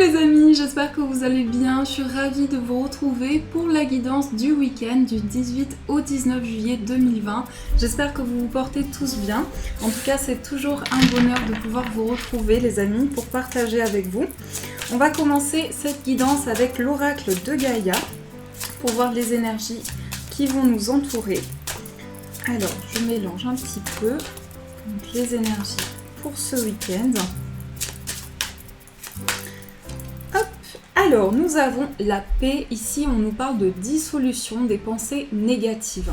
les amis, j'espère que vous allez bien. Je suis ravie de vous retrouver pour la guidance du week-end du 18 au 19 juillet 2020. J'espère que vous vous portez tous bien. En tout cas, c'est toujours un bonheur de pouvoir vous retrouver les amis pour partager avec vous. On va commencer cette guidance avec l'oracle de Gaïa pour voir les énergies qui vont nous entourer. Alors, je mélange un petit peu donc, les énergies pour ce week-end. Alors, nous avons la paix. Ici, on nous parle de dissolution des pensées négatives.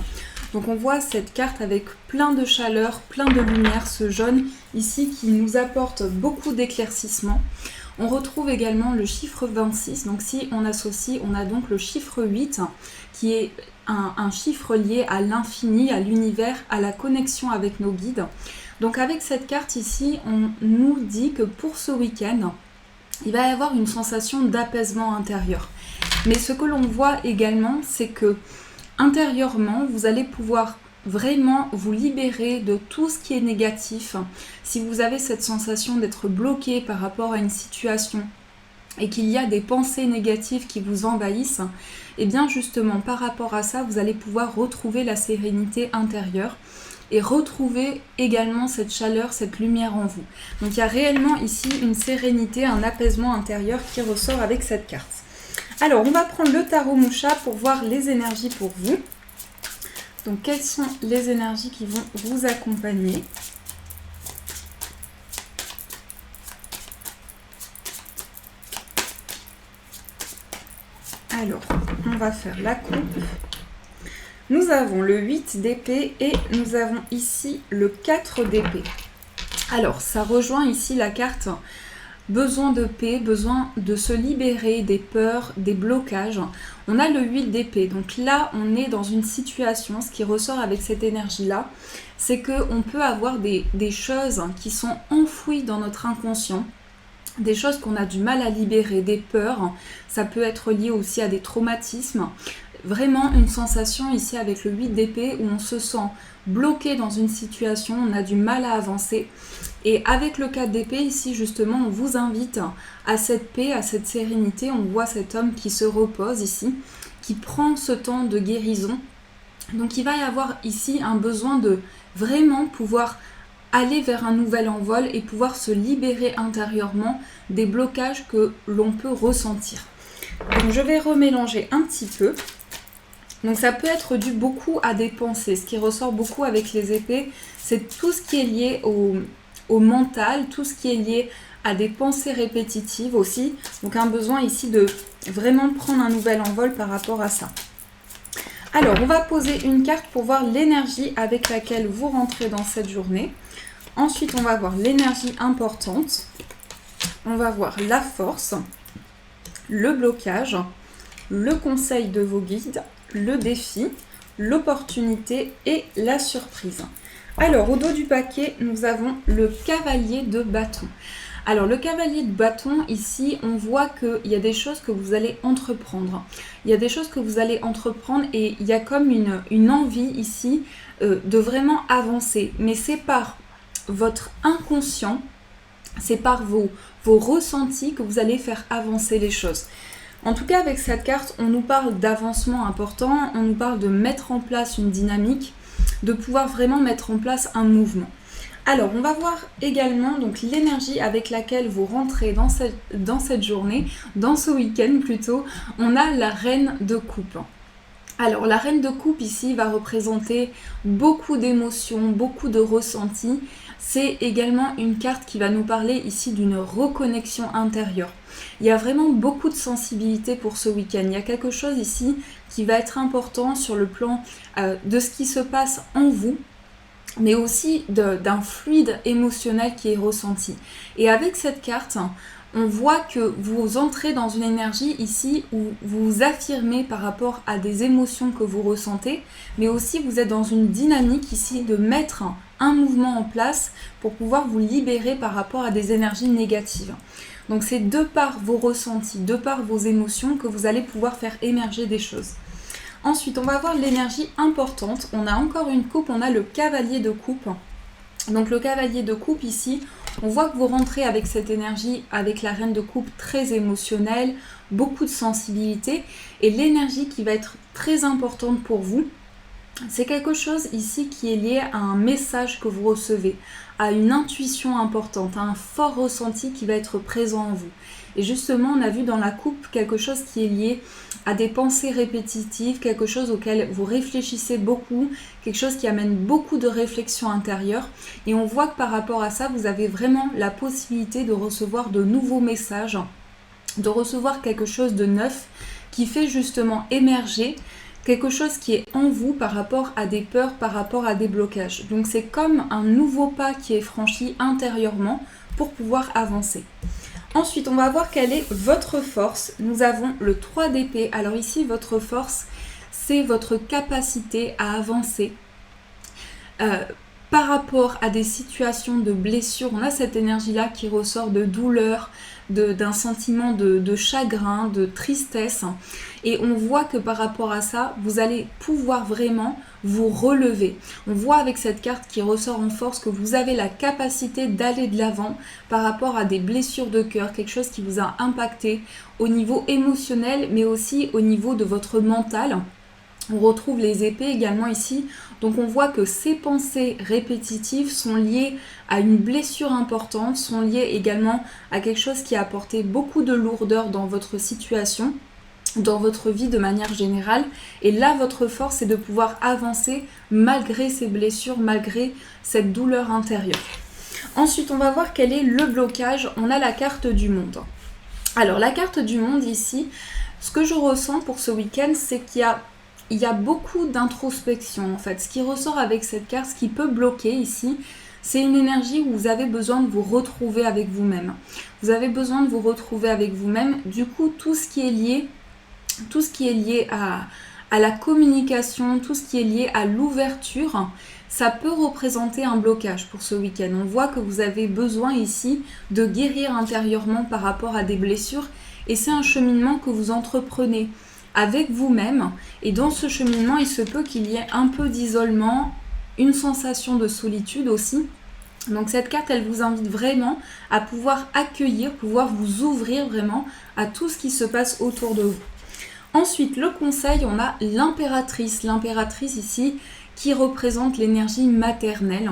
Donc, on voit cette carte avec plein de chaleur, plein de lumière, ce jaune ici qui nous apporte beaucoup d'éclaircissement. On retrouve également le chiffre 26. Donc, si on associe, on a donc le chiffre 8 qui est un chiffre lié à l'infini, à l'univers, à la connexion avec nos guides. Donc, avec cette carte ici, on nous dit que pour ce week-end, il va y avoir une sensation d'apaisement intérieur. Mais ce que l'on voit également, c'est que intérieurement, vous allez pouvoir vraiment vous libérer de tout ce qui est négatif. Si vous avez cette sensation d'être bloqué par rapport à une situation et qu'il y a des pensées négatives qui vous envahissent, et bien justement par rapport à ça, vous allez pouvoir retrouver la sérénité intérieure et retrouver également cette chaleur, cette lumière en vous. Donc il y a réellement ici une sérénité, un apaisement intérieur qui ressort avec cette carte. Alors on va prendre le tarot Moucha pour voir les énergies pour vous. Donc quelles sont les énergies qui vont vous accompagner ? Alors on va faire la coupe. Nous avons le 8 d'épée et nous avons ici le 4 d'épée. Alors, ça rejoint ici la carte besoin de paix, besoin de se libérer des peurs, des blocages. On a le 8 d'épée. Donc là, on est dans une situation, ce qui ressort avec cette énergie-là, c'est qu'on peut avoir des choses qui sont enfouies dans notre inconscient. Des choses qu'on a du mal à libérer, des peurs. Ça peut être lié aussi à des traumatismes. Vraiment une sensation ici avec le 8 d'épée où on se sent bloqué dans une situation, on a du mal à avancer. Et avec le 4 d'épée ici justement, on vous invite à cette paix, à cette sérénité. On voit cet homme qui se repose ici, qui prend ce temps de guérison. Donc il va y avoir ici un besoin de vraiment pouvoir aller vers un nouvel envol et pouvoir se libérer intérieurement des blocages que l'on peut ressentir. Donc je vais remélanger un petit peu. Donc ça peut être dû beaucoup à des pensées. Ce qui ressort beaucoup avec les épées, c'est tout ce qui est lié au mental, tout ce qui est lié à des pensées répétitives aussi. Donc un besoin ici de vraiment prendre un nouvel envol par rapport à ça. Alors on va poser une carte pour voir l'énergie avec laquelle vous rentrez dans cette journée. Ensuite on va voir l'énergie importante. On va voir la force, le blocage, le conseil de vos guides, le défi, l'opportunité et la surprise. Alors, au dos du paquet, nous avons le cavalier de bâton. Alors, le cavalier de bâton, ici, on voit qu'il y a des choses que vous allez entreprendre. Il y a des choses que vous allez entreprendre et il y a comme une envie ici de vraiment avancer. Mais c'est par votre inconscient, c'est par vos ressentis que vous allez faire avancer les choses. En tout cas, avec cette carte, on nous parle d'avancement important, on nous parle de mettre en place une dynamique, de pouvoir vraiment mettre en place un mouvement. Alors, on va voir également donc l'énergie avec laquelle vous rentrez dans cette journée, dans ce week-end plutôt. On a la reine de coupe. Alors, la reine de coupe ici va représenter beaucoup d'émotions, beaucoup de ressentis. C'est également une carte qui va nous parler ici d'une reconnexion intérieure. Il y a vraiment beaucoup de sensibilité pour ce week-end. Il y a quelque chose ici qui va être important sur le plan de ce qui se passe en vous, mais aussi d'un fluide émotionnel qui est ressenti. Et avec cette carte, on voit que vous entrez dans une énergie ici où vous vous affirmez par rapport à des émotions que vous ressentez, mais aussi vous êtes dans une dynamique ici de mettre un mouvement en place pour pouvoir vous libérer par rapport à des énergies négatives. Donc c'est de par vos ressentis, de par vos émotions que vous allez pouvoir faire émerger des choses. Ensuite, on va voir l'énergie importante. On a encore une coupe, on a le cavalier de coupe. Donc le cavalier de coupe ici, On voit que vous rentrez avec cette énergie, avec la reine de coupe, très émotionnelle, beaucoup de sensibilité, et l'énergie qui va être très importante pour vous, c'est quelque chose ici qui est lié à un message que vous recevez, à une intuition importante, à un fort ressenti qui va être présent en vous. Et justement, on a vu dans la coupe quelque chose qui est lié à des pensées répétitives, quelque chose auquel vous réfléchissez beaucoup, quelque chose qui amène beaucoup de réflexion intérieure. Et on voit que par rapport à ça, vous avez vraiment la possibilité de recevoir de nouveaux messages, de recevoir quelque chose de neuf qui fait justement émerger quelque chose qui est en vous par rapport à des peurs, par rapport à des blocages. Donc c'est comme un nouveau pas qui est franchi intérieurement pour pouvoir avancer. Ensuite, on va voir quelle est votre force. Nous avons le 3 d'épée. Alors ici, votre force, c'est votre capacité à avancer. Par rapport à des situations de blessure, on a cette énergie-là qui ressort de douleur, d'un sentiment de chagrin, de tristesse. Et on voit que par rapport à ça, vous allez pouvoir vraiment vous relever. On voit avec cette carte qui ressort en force que vous avez la capacité d'aller de l'avant par rapport à des blessures de cœur, quelque chose qui vous a impacté au niveau émotionnel, mais aussi au niveau de votre mental. On retrouve les épées également ici. Donc on voit que ces pensées répétitives sont liées à une blessure importante, sont liées également à quelque chose qui a apporté beaucoup de lourdeur dans votre situation, dans votre vie de manière générale. Et là, votre force, c'est de pouvoir avancer malgré ces blessures, malgré cette douleur intérieure. Ensuite, on va voir quel est le blocage. On a la carte du monde. Alors, la carte du monde ici, ce que je ressens pour ce week-end, c'est qu'il y a beaucoup d'introspection en fait. Ce qui ressort avec cette carte, ce qui peut bloquer ici, c'est une énergie où vous avez besoin de vous retrouver avec vous-même. Vous avez besoin de vous retrouver avec vous-même. Du coup, tout ce qui est lié à la communication, tout ce qui est lié à l'ouverture, ça peut représenter un blocage pour ce week-end. On voit que vous avez besoin ici de guérir intérieurement par rapport à des blessures et c'est un cheminement que vous entreprenez avec vous-même, et dans ce cheminement, il se peut qu'il y ait un peu d'isolement, une sensation de solitude aussi. Donc cette carte, elle vous invite vraiment à pouvoir accueillir, pouvoir vous ouvrir vraiment à tout ce qui se passe autour de vous. Ensuite, le conseil, on a l'impératrice. L'impératrice ici qui représente l'énergie maternelle.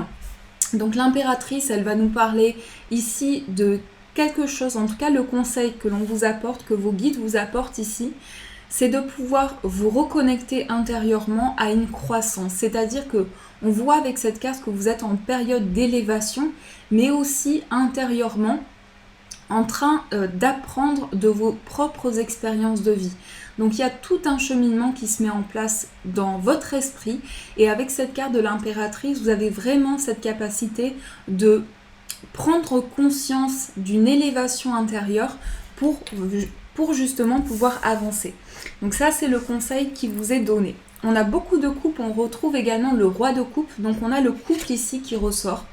Donc l'impératrice, elle va nous parler ici de quelque chose, en tout cas le conseil que l'on vous apporte, que vos guides vous apportent ici, c'est de pouvoir vous reconnecter intérieurement à une croissance. C'est-à-dire que on voit avec cette carte que vous êtes en période d'élévation, mais aussi intérieurement en train d'apprendre de vos propres expériences de vie. Donc il y a tout un cheminement qui se met en place dans votre esprit, et avec cette carte de l'impératrice, vous avez vraiment cette capacité de prendre conscience d'une élévation intérieure pour justement pouvoir avancer. Donc ça, c'est le conseil qui vous est donné. On a beaucoup de coupes, on retrouve également le roi de coupe, donc on a le couple ici qui ressort.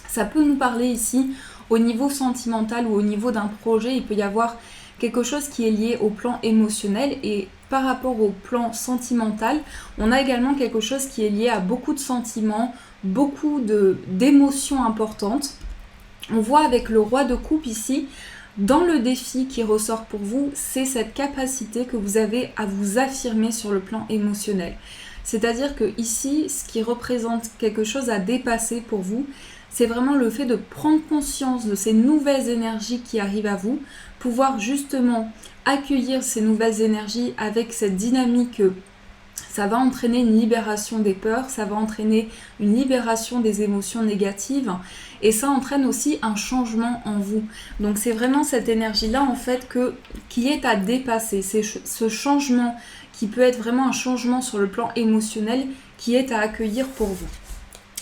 Ça peut nous parler ici au niveau sentimental ou au niveau d'un projet, il peut y avoir quelque chose qui est lié au plan émotionnel, et par rapport au plan sentimental, on a également quelque chose qui est lié à beaucoup de sentiments, beaucoup d'émotions importantes. On voit avec le roi de coupe ici, dans le défi qui ressort pour vous, c'est cette capacité que vous avez à vous affirmer sur le plan émotionnel. C'est-à-dire que ici, ce qui représente quelque chose à dépasser pour vous, c'est vraiment le fait de prendre conscience de ces nouvelles énergies qui arrivent à vous, pouvoir justement accueillir ces nouvelles énergies avec cette dynamique. Ça va entraîner une libération des peurs, ça va entraîner une libération des émotions négatives, et ça entraîne aussi un changement en vous. Donc c'est vraiment cette énergie-là en fait qui est à dépasser. C'est ce changement qui peut être vraiment un changement sur le plan émotionnel qui est à accueillir pour vous.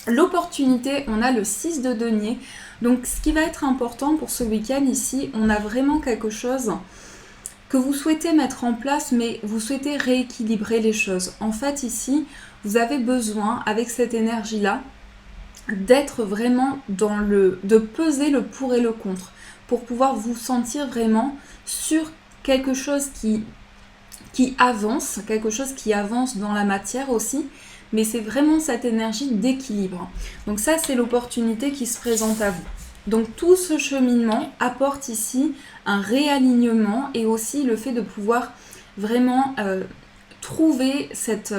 L'opportunité, on a le 6 de denier. Donc ce qui va être important pour ce week-end ici, on a vraiment quelque chose que vous souhaitez mettre en place, mais vous souhaitez rééquilibrer les choses. En fait ici, vous avez besoin avec cette énergie-là d'être vraiment de peser le pour et le contre pour pouvoir vous sentir vraiment sur quelque chose qui avance, quelque chose qui avance dans la matière aussi, mais c'est vraiment cette énergie d'équilibre. Donc ça, c'est l'opportunité qui se présente à vous. Donc tout ce cheminement apporte ici un réalignement et aussi le fait de pouvoir vraiment trouver cet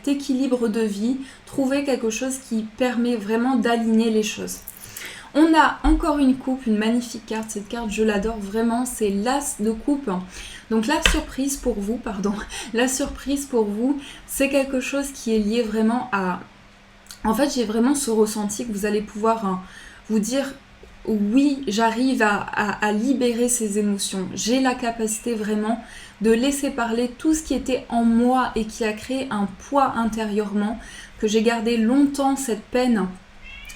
équilibre de vie, trouver quelque chose qui permet vraiment d'aligner les choses. On a encore une coupe, une magnifique carte. Cette carte, je l'adore vraiment, c'est l'As de coupe. Donc la surprise pour vous, c'est quelque chose qui est lié vraiment à... En fait, j'ai vraiment ce ressenti que vous allez pouvoir vous dire, oui, j'arrive à libérer ces émotions. J'ai la capacité vraiment de laisser parler tout ce qui était en moi et qui a créé un poids intérieurement, que j'ai gardé longtemps cette peine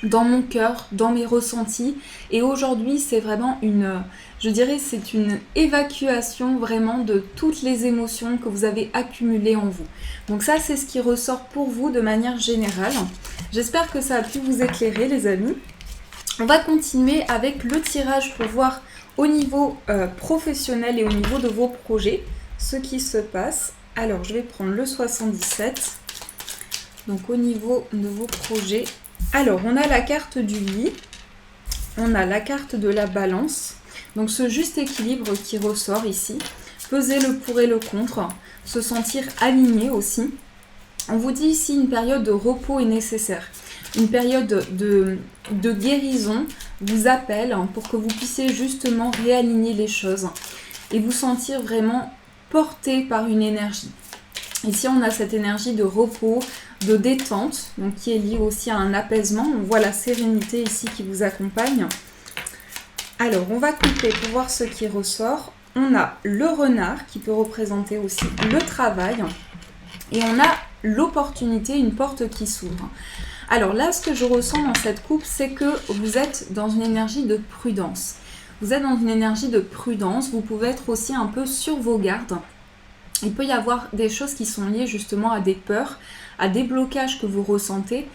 dans mon cœur, dans mes ressentis. Et aujourd'hui, c'est vraiment c'est une évacuation vraiment de toutes les émotions que vous avez accumulées en vous. Donc ça, c'est ce qui ressort pour vous de manière générale. J'espère que ça a pu vous éclairer, les amis. On va continuer avec le tirage pour voir au niveau professionnel et au niveau de vos projets ce qui se passe. Alors, je vais prendre le 77. Donc, au niveau de vos projets... Alors, on a la carte du lit, on a la carte de la balance, donc ce juste équilibre qui ressort ici, peser le pour et le contre, se sentir aligné aussi. On vous dit ici une période de repos est nécessaire, une période de guérison vous appelle pour que vous puissiez justement réaligner les choses et vous sentir vraiment porté par une énergie. Ici, on a cette énergie de repos, de détente, donc qui est liée aussi à un apaisement. On voit la sérénité ici qui vous accompagne. Alors, on va couper pour voir ce qui ressort. On a le renard qui peut représenter aussi le travail. Et on a l'opportunité, une porte qui s'ouvre. Alors là, ce que je ressens dans cette coupe, c'est que vous êtes dans une énergie de prudence. Vous êtes dans une énergie de prudence. Vous pouvez être aussi un peu sur vos gardes. Il peut y avoir des choses qui sont liées justement à des peurs, à des blocages que vous ressentez.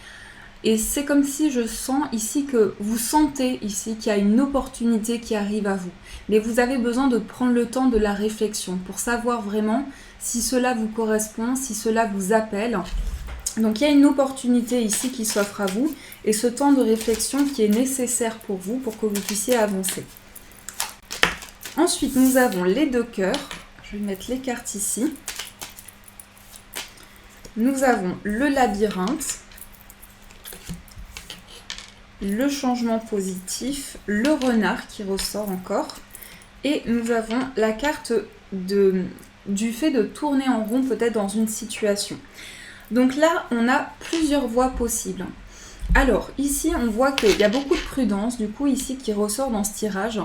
Et c'est comme si je sens ici que vous sentez ici qu'il y a une opportunité qui arrive à vous. Mais vous avez besoin de prendre le temps de la réflexion pour savoir vraiment si cela vous correspond, si cela vous appelle. Donc il y a une opportunité ici qui s'offre à vous et ce temps de réflexion qui est nécessaire pour vous pour que vous puissiez avancer. Ensuite, nous avons les deux cœurs. Je vais mettre les cartes ici. Nous avons le labyrinthe, le changement positif, le renard qui ressort encore. Et nous avons la carte du fait de tourner en rond peut-être dans une situation. Donc là, on a plusieurs voies possibles. Alors, ici, on voit qu'il y a beaucoup de prudence, du coup, ici, qui ressort dans ce tirage.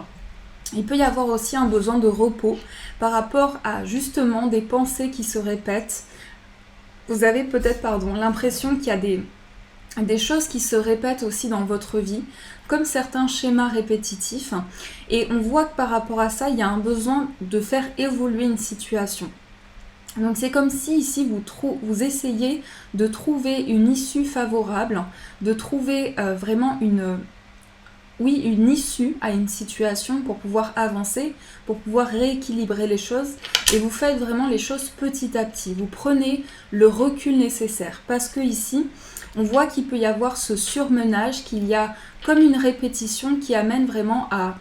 Il peut y avoir aussi un besoin de repos par rapport à justement des pensées qui se répètent. Vous avez peut-être, l'impression qu'il y a des choses qui se répètent aussi dans votre vie, comme certains schémas répétitifs. Et on voit que par rapport à ça, il y a un besoin de faire évoluer une situation. Donc c'est comme si ici vous essayez de trouver une issue favorable, de trouver vraiment une issue à une situation pour pouvoir avancer, pour pouvoir rééquilibrer les choses. Et vous faites vraiment les choses petit à petit. Vous prenez le recul nécessaire parce que ici, on voit qu'il peut y avoir ce surmenage, qu'il y a comme une répétition qui amène vraiment à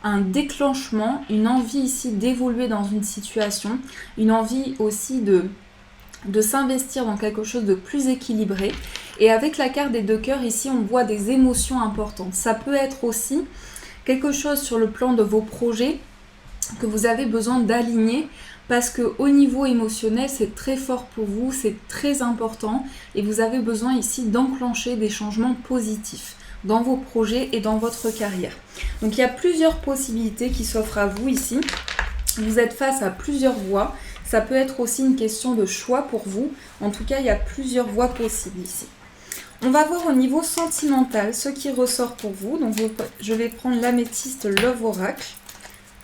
un déclenchement, une envie ici d'évoluer dans une situation, une envie aussi de s'investir dans quelque chose de plus équilibré. Et avec la carte des deux cœurs, ici, on voit des émotions importantes. Ça peut être aussi quelque chose sur le plan de vos projets que vous avez besoin d'aligner parce qu'au niveau émotionnel, c'est très fort pour vous, c'est très important et vous avez besoin ici d'enclencher des changements positifs dans vos projets et dans votre carrière. Donc il y a plusieurs possibilités qui s'offrent à vous ici. Vous êtes face à plusieurs voies. Ça peut être aussi une question de choix pour vous. En tout cas, il y a plusieurs voies possibles ici. On va voir au niveau sentimental ce qui ressort pour vous. Donc je vais prendre l'améthyste Love Oracle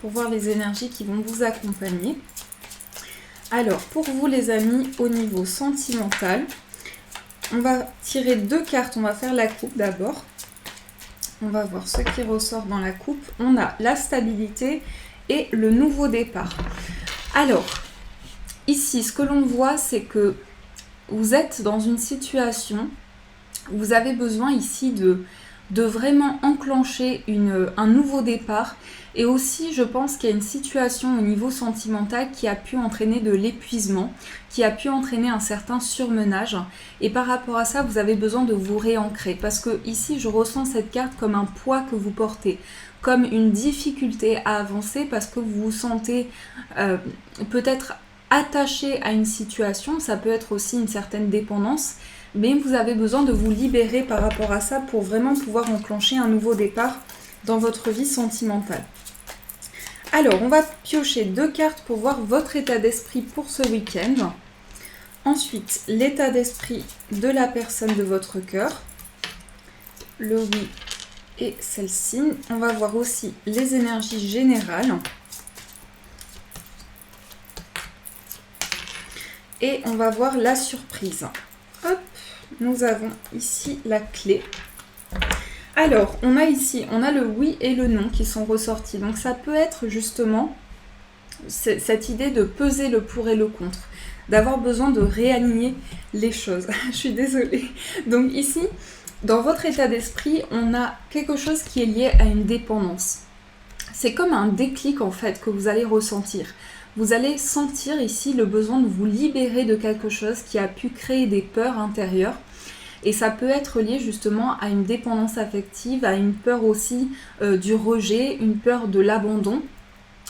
pour voir les énergies qui vont vous accompagner. Alors, pour vous les amis, au niveau sentimental, on va tirer deux cartes. On va faire la coupe d'abord. On va voir ce qui ressort dans la coupe. On a la stabilité et le nouveau départ. Alors, ici, ce que l'on voit, c'est que vous êtes dans une situation où vous avez besoin ici de de vraiment enclencher un nouveau départ. Et aussi, je pense qu'il y a une situation au niveau sentimental qui a pu entraîner de l'épuisement, qui a pu entraîner un certain surmenage. Et par rapport à ça, vous avez besoin de vous réancrer. Parce que ici, je ressens cette carte comme un poids que vous portez, comme une difficulté à avancer parce que vous vous sentez peut-être attaché à une situation. Ça peut être aussi une certaine dépendance. Mais vous avez besoin de vous libérer par rapport à ça pour vraiment pouvoir enclencher un nouveau départ dans votre vie sentimentale. Alors, on va piocher 2 cartes pour voir votre état d'esprit pour ce week-end. Ensuite, l'état d'esprit de la personne de votre cœur. Le oui et celle-ci. On va voir aussi les énergies générales. Et on va voir la surprise. Hop, nous avons ici la clé. Alors, on a ici, on a le oui et le non qui sont ressortis. Donc ça peut être justement cette idée de peser le pour et le contre, d'avoir besoin de réaligner les choses. Je suis désolée. Donc ici, dans votre état d'esprit, on a quelque chose qui est lié à une dépendance. C'est comme un déclic en fait que vous allez ressentir. Vous allez sentir ici le besoin de vous libérer de quelque chose qui a pu créer des peurs intérieures. Et ça peut être lié justement à une dépendance affective, à une peur aussi du rejet, une peur de l'abandon.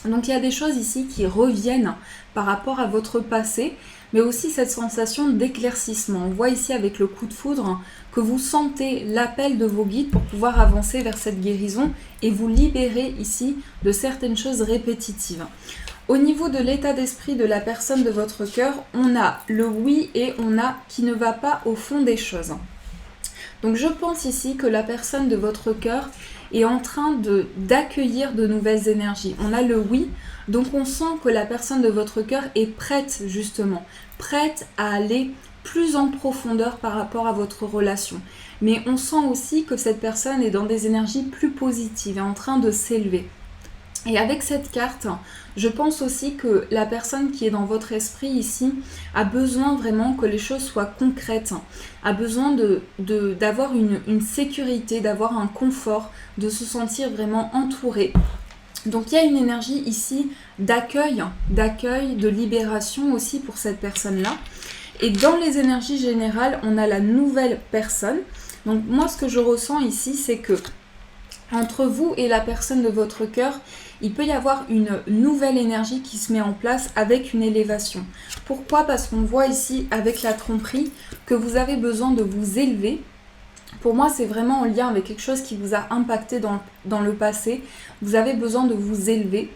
Donc il y a des choses ici qui reviennent par rapport à votre passé, mais aussi cette sensation d'éclaircissement. On voit ici avec le coup de foudre que vous sentez l'appel de vos guides pour pouvoir avancer vers cette guérison et vous libérer ici de certaines choses répétitives. Au niveau de l'état d'esprit de la personne de votre cœur, on a le oui et on a qui ne va pas au fond des choses. Donc je pense ici que la personne de votre cœur est en train d'accueillir de nouvelles énergies. On a le oui, donc on sent que la personne de votre cœur est prête justement, prête à aller plus en profondeur par rapport à votre relation. Mais on sent aussi que cette personne est dans des énergies plus positives, est en train de s'élever. Et avec cette carte, je pense aussi que la personne qui est dans votre esprit ici a besoin vraiment que les choses soient concrètes, a besoin d'avoir une sécurité, d'avoir un confort, de se sentir vraiment entouré. Donc il y a une énergie ici d'accueil, de libération aussi pour cette personne-là. Et dans les énergies générales, on a la nouvelle personne. Donc moi, ce que je ressens ici, c'est que entre vous et la personne de votre cœur, il peut y avoir une nouvelle énergie qui se met en place avec une élévation. Pourquoi ? Parce qu'on voit ici avec la tromperie que vous avez besoin de vous élever. Pour moi, c'est vraiment en lien avec quelque chose qui vous a impacté dans le passé. Vous avez besoin de vous élever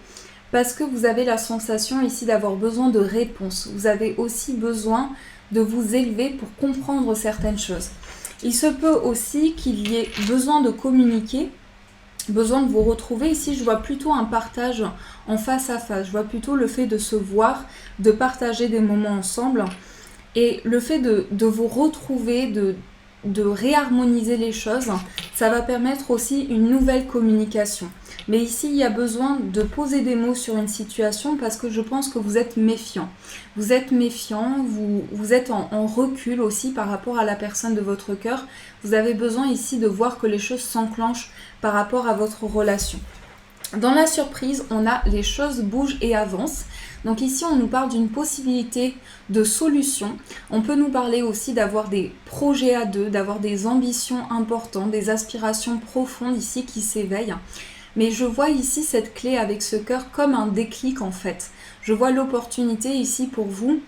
parce que vous avez la sensation ici d'avoir besoin de réponses. Vous avez aussi besoin de vous élever pour comprendre certaines choses. Il se peut aussi qu'il y ait besoin de communiquer, besoin de vous retrouver. Ici, je vois plutôt un partage en face à face. Je vois plutôt le fait de se voir, de partager des moments ensemble. Et le fait de vous retrouver, de réharmoniser les choses, ça va permettre aussi une nouvelle communication. Mais ici, il y a besoin de poser des mots sur une situation parce que je pense que vous êtes méfiant. Vous êtes méfiant, vous êtes en recul aussi par rapport à la personne de votre cœur. Vous avez besoin ici de voir que les choses s'enclenchent par rapport à votre relation. Dans la surprise, on a les choses bougent et avancent. Donc ici, on nous parle d'une possibilité de solution. On peut nous parler aussi d'avoir des projets à deux, d'avoir des ambitions importantes, des aspirations profondes ici qui s'éveillent. Mais je vois ici cette clé avec ce cœur comme un déclic en fait. Je vois l'opportunité ici pour vous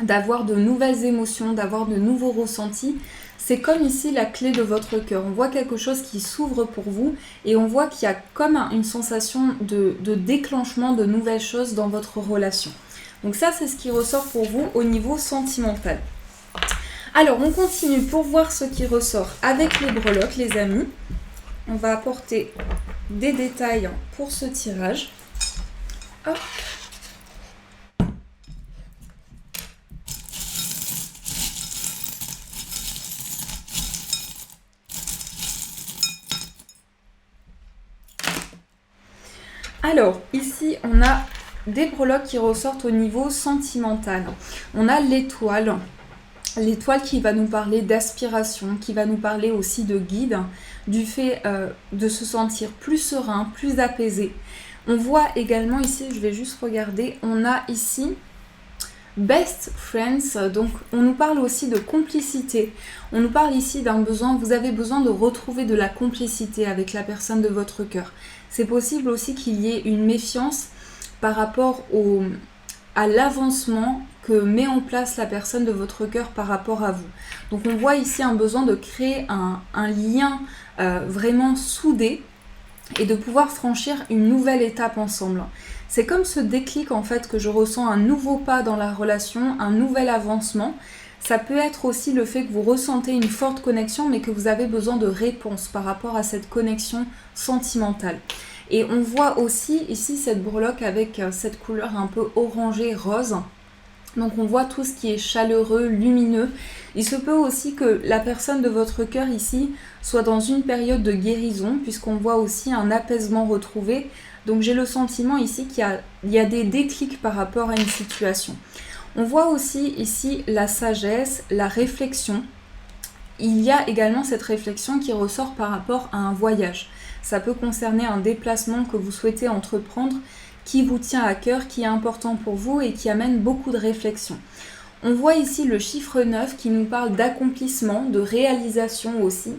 d'avoir de nouvelles émotions, d'avoir de nouveaux ressentis. C'est comme ici la clé de votre cœur. On voit quelque chose qui s'ouvre pour vous et on voit qu'il y a comme une sensation de déclenchement de nouvelles choses dans votre relation. Donc ça, c'est ce qui ressort pour vous au niveau sentimental. Alors, on continue pour voir ce qui ressort avec les breloques, les amis. On va apporter des détails pour ce tirage. Hop. Alors, ici, on a des breloques qui ressortent au niveau sentimental. On a l'étoile qui va nous parler d'aspiration, qui va nous parler aussi de guide, du fait de se sentir plus serein, plus apaisé. On voit également ici, je vais juste regarder, on a ici Best Friends, donc on nous parle aussi de complicité. On nous parle ici d'un besoin, vous avez besoin de retrouver de la complicité avec la personne de votre cœur. C'est possible aussi qu'il y ait une méfiance par rapport à l'avancement que met en place la personne de votre cœur par rapport à vous. Donc on voit ici un besoin de créer un lien vraiment soudé et de pouvoir franchir une nouvelle étape ensemble. C'est comme ce déclic en fait que je ressens, un nouveau pas dans la relation, un nouvel avancement. Ça peut être aussi le fait que vous ressentez une forte connexion mais que vous avez besoin de réponses par rapport à cette connexion sentimentale. Et on voit aussi ici cette breloque avec cette couleur un peu orangée rose. Donc on voit tout ce qui est chaleureux, lumineux. Il se peut aussi que la personne de votre cœur ici soit dans une période de guérison puisqu'on voit aussi un apaisement retrouvé. Donc j'ai le sentiment ici qu'il y a des déclics par rapport à une situation. On voit aussi ici la sagesse, la réflexion. Il y a également cette réflexion qui ressort par rapport à un voyage. Ça peut concerner un déplacement que vous souhaitez entreprendre, qui vous tient à cœur, qui est important pour vous et qui amène beaucoup de réflexion. On voit ici le chiffre 9 qui nous parle d'accomplissement, de réalisation aussi,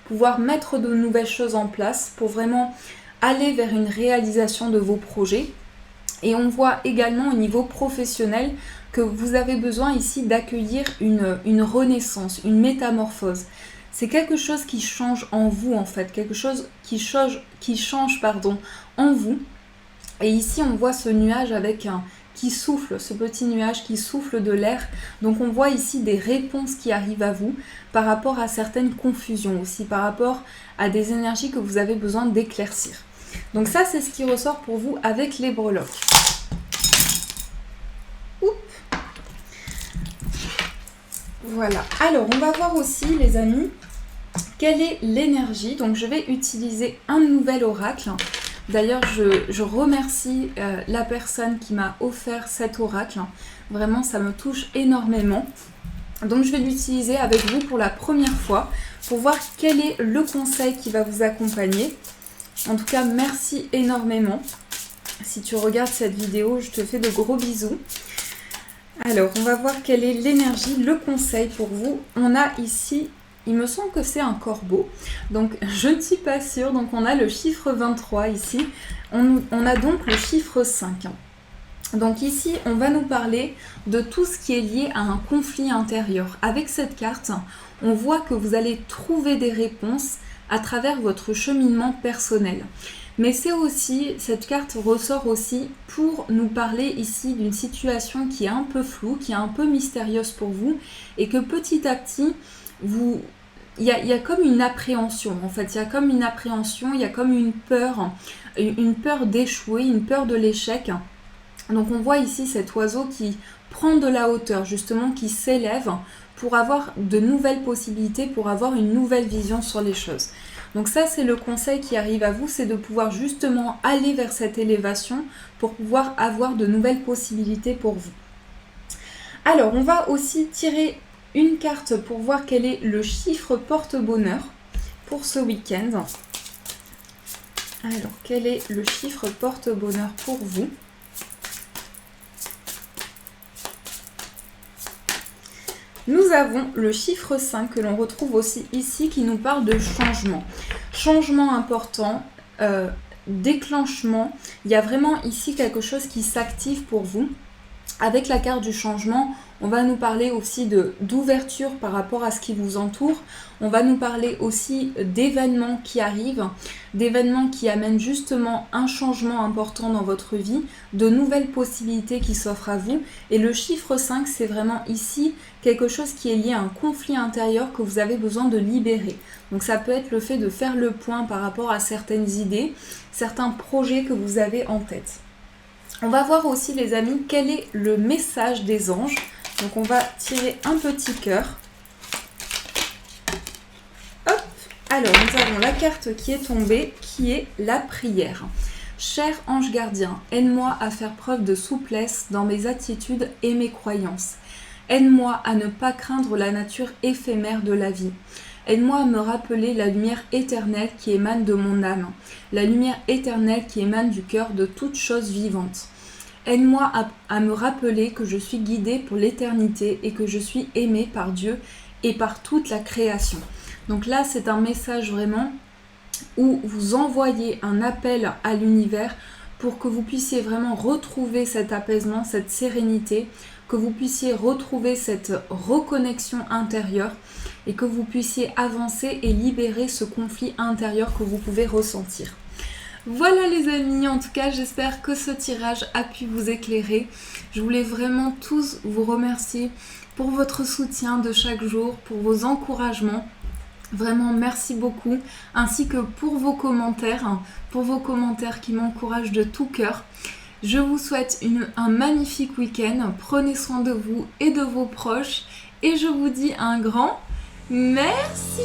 pouvoir mettre de nouvelles choses en place pour vraiment aller vers une réalisation de vos projets. Et on voit également au niveau professionnel que vous avez besoin ici d'accueillir une renaissance, une métamorphose. C'est quelque chose qui change en vous en fait, quelque chose qui change en vous. Et ici on voit ce nuage qui souffle, ce petit nuage qui souffle de l'air. Donc on voit ici des réponses qui arrivent à vous par rapport à certaines confusions aussi, par rapport à des énergies que vous avez besoin d'éclaircir. Donc ça c'est ce qui ressort pour vous avec les breloques. Voilà, alors on va voir aussi les amis, quelle est l'énergie. Donc je vais utiliser un nouvel oracle. D'ailleurs je remercie la personne qui m'a offert cet oracle. Vraiment ça me touche énormément. Donc je vais l'utiliser avec vous pour la première fois pour voir quel est le conseil qui va vous accompagner. En tout cas merci énormément. Si tu regardes cette vidéo, je te fais de gros bisous. Alors, on va voir quelle est l'énergie, le conseil pour vous. On a ici, il me semble que c'est un corbeau, donc je ne suis pas sûre. Donc on a le chiffre 23 ici, on a donc le chiffre 5. Donc ici, on va nous parler de tout ce qui est lié à un conflit intérieur. Avec cette carte, on voit que vous allez trouver des réponses à travers votre cheminement personnel. Mais c'est aussi, cette carte ressort aussi pour nous parler ici d'une situation qui est un peu floue, qui est un peu mystérieuse pour vous et que petit à petit, il y a comme une appréhension en fait, il y a comme une appréhension, il y a comme une peur d'échouer, une peur de l'échec. Donc on voit ici cet oiseau qui prend de la hauteur, justement qui s'élève pour avoir de nouvelles possibilités, pour avoir une nouvelle vision sur les choses. Donc ça c'est le conseil qui arrive à vous, c'est de pouvoir justement aller vers cette élévation pour pouvoir avoir de nouvelles possibilités pour vous. Alors on va aussi tirer une carte pour voir quel est le chiffre porte-bonheur pour ce week-end. Alors quel est le chiffre porte-bonheur pour vous ? Nous avons le chiffre 5 que l'on retrouve aussi ici qui nous parle de changement. Changement important, déclenchement. Il y a vraiment ici quelque chose qui s'active pour vous. Avec la carte du changement, on va nous parler aussi d'ouverture par rapport à ce qui vous entoure. On va nous parler aussi d'événements qui arrivent, d'événements qui amènent justement un changement important dans votre vie, de nouvelles possibilités qui s'offrent à vous. Et le chiffre 5, c'est vraiment ici quelque chose qui est lié à un conflit intérieur que vous avez besoin de libérer. Donc ça peut être le fait de faire le point par rapport à certaines idées, certains projets que vous avez en tête. On va voir aussi les amis quel est le message des anges. Donc on va tirer un petit cœur. Hop. Alors nous avons la carte qui est tombée qui est la prière. Cher ange gardien, aide-moi à faire preuve de souplesse dans mes attitudes et mes croyances. Aide-moi à ne pas craindre la nature éphémère de la vie. Aide-moi à me rappeler la lumière éternelle qui émane de mon âme, la lumière éternelle qui émane du cœur de toute chose vivante. Aide-moi à me rappeler que je suis guidée pour l'éternité et que je suis aimée par Dieu et par toute la création. Donc là, c'est un message vraiment où vous envoyez un appel à l'univers pour que vous puissiez vraiment retrouver cet apaisement, cette sérénité, que vous puissiez retrouver cette reconnexion intérieure et que vous puissiez avancer et libérer ce conflit intérieur que vous pouvez ressentir. Voilà les amis, en tout cas j'espère que ce tirage a pu vous éclairer. Je voulais vraiment tous vous remercier pour votre soutien de chaque jour, pour vos encouragements. Vraiment merci beaucoup, ainsi que pour vos commentaires qui m'encouragent de tout cœur. Je vous souhaite un magnifique week-end, prenez soin de vous et de vos proches et je vous dis un grand merci.